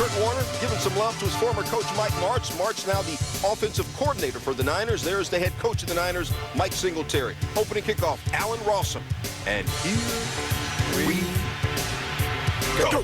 Kurt Warner giving some love to his former coach, Mike Martz. Martz now the offensive coordinator for the Niners. There's the head coach of the Niners, Mike Singletary. Opening kickoff, Allen Rossum. And here we go.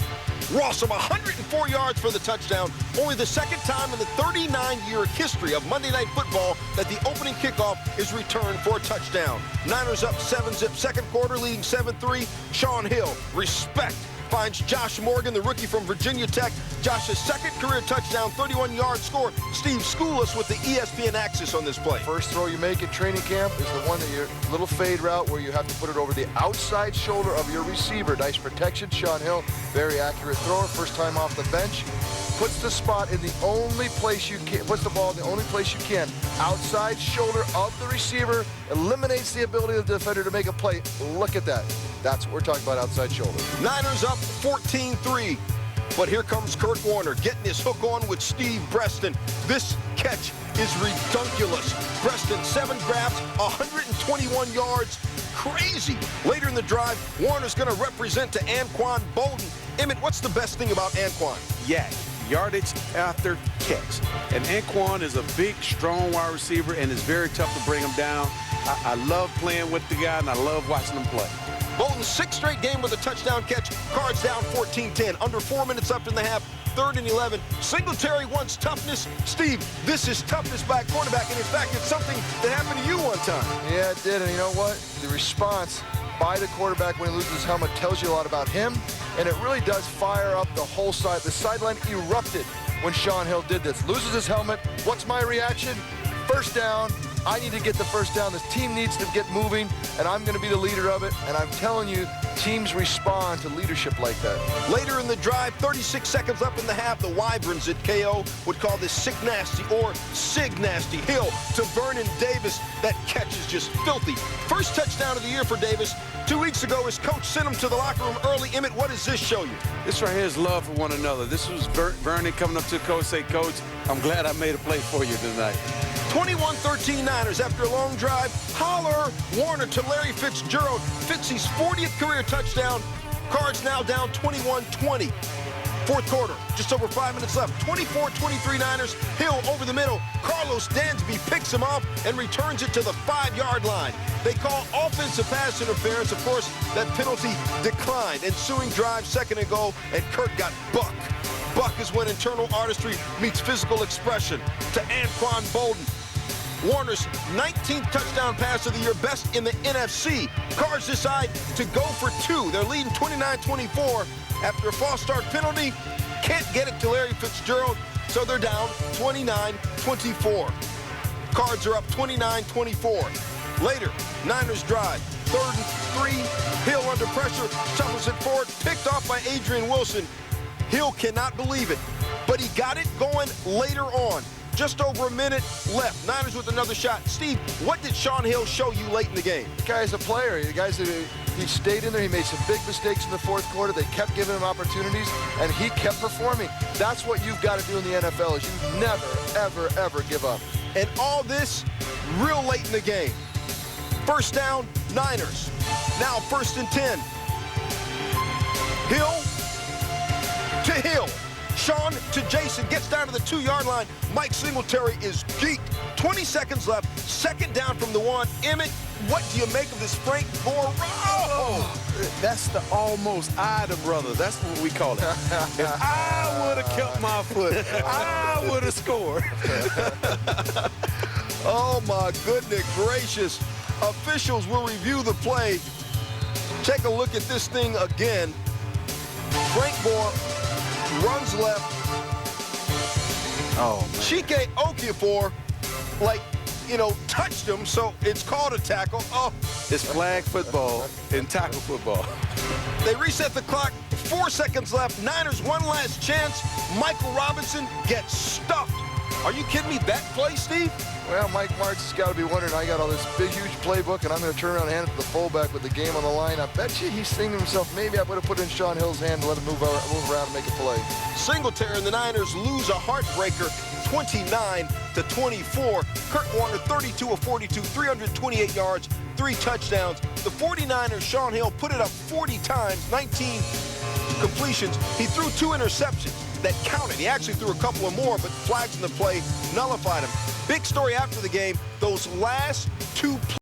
Rossum, 104 yards for the touchdown. Only the second time in the 39-year history of Monday Night Football that the opening kickoff is returned for a touchdown. Niners up 7-zip, second quarter, leading 7-3. Sean Hill, respect, finds Josh Morgan, the rookie from Virginia Tech. Josh's second career touchdown, 31-yard score. Steve, school us with the ESPN axis on this play. First throw you make in training camp is the one that your little fade route where you have to put it over the outside shoulder of your receiver. Nice protection. Sean Hill, very accurate thrower. First time off the bench. Puts the spot in the only place you can, puts the ball in the only place you can. Outside shoulder of the receiver, eliminates the ability of the defender to make a play. Look at that. That's what we're talking about, outside shoulder. Niners up 14-3. But here comes Kurt Warner getting his hook on with Steve Preston. This catch is redunculous. Preston, 7 grabs, 121 yards. Crazy. Later in the drive, Warner's going to represent to Anquan Bolden. Emmett, what's the best thing about Anquan? Yak, yardage after catch. And Anquan is a big, strong wide receiver, and it's very tough to bring him down. I love playing with the guy, and I love watching him play. Bolton's 6th straight game with a touchdown catch. Cards down 14-10. Under 4 minutes left in the half. 3rd and 11. Singletary wants toughness. Steve, this is toughness by a quarterback, and in fact, it's something that happened to you one time. Yeah, it did, and you know what? The response by the quarterback when he loses his helmet tells you a lot about him, and it really does fire up the whole side. The sideline erupted when Sean Hill did this. Loses his helmet. What's my reaction? First down. I need to get the first down. This team needs to get moving, and I'm going to be the leader of it. And I'm telling you, teams respond to leadership like that. Later in the drive, 36 seconds left in the half, the Wyverns at KO would call this Sick Nasty or Sig Nasty. Hill to Vernon Davis. That catch is just filthy. First touchdown of the year for Davis. 2 weeks ago, his coach sent him to the locker room early. Emmett, what does this show you? This right here is love for one another. This was Vernon coming up to the coach, say, Coach, I'm glad I made a play for you tonight. 21-13 Niners after a long drive. Holler, Warner to Larry Fitzgerald. Fitzy's 40th career touchdown. Cards now down 21-20. Fourth quarter, just over 5 minutes left. 24-23 Niners. Hill over the middle. Carlos Dansby picks him off and returns it to the 5-yard line. They call offensive pass interference. Of course, that penalty declined. Ensuing drive, 2nd and goal, and Kurt got bucked. Buck is when internal artistry meets physical expression. To Anquan Bolden. Warner's 19th touchdown pass of the year, best in the NFC. Cards decide to go for 2. They're leading 29-24 after a false start penalty. Can't get it to Larry Fitzgerald, so they're down 29-24. Cards are up 29-24. Later, Niners drive. 3rd and 3. Hill under pressure, shuffles it forward, picked off by Adrian Wilson. Hill cannot believe it, but he got it going later on. Just over a minute left. Niners with another shot. Steve, what did Sean Hill show you late in the game? The guy's a player. The guy's he stayed in there. He made some big mistakes in the 4th quarter. They kept giving him opportunities, and he kept performing. That's what you've got to do in the NFL is you never, ever, ever give up. And all this real late in the game. First down, Niners. Now 1st and 10. Hill to Hill. Sean to Jason, gets down to the 2-yard line. Mike Singletary is geeked. 20 seconds left, 2nd down from the 1. Emmett, what do you make of this Frank Gore? Oh, that's the almost the brother. That's what we call it. If I would have kept my foot, I would have scored. Oh, my goodness gracious. Officials will review the play. Take a look at this thing again. Frank Gore runs left. Oh, man. Chike Okafor, touched him, so it's called a tackle. Oh, It's flag football and tackle football. They reset the clock. 4 seconds left. Niners one last chance. Michael Robinson gets stuffed. Are you kidding me? That play, Steve? Well, Mike Martz has got to be wondering, I got all this big, huge playbook, and I'm going to turn around and hand it to the fullback with the game on the line. I bet you he's thinking to himself, maybe I would have put it in Sean Hill's hand to let him move around and make a play. Singletary and the Niners lose a heartbreaker, 29-24. Kurt Warner, 32 of 42, 328 yards, 3 touchdowns. The 49ers, Sean Hill, put it up 40 times, 19 completions. He threw 2 interceptions. that counted. He actually threw a couple of more, but flags in the play nullified him. Big story after the game, those last two plays.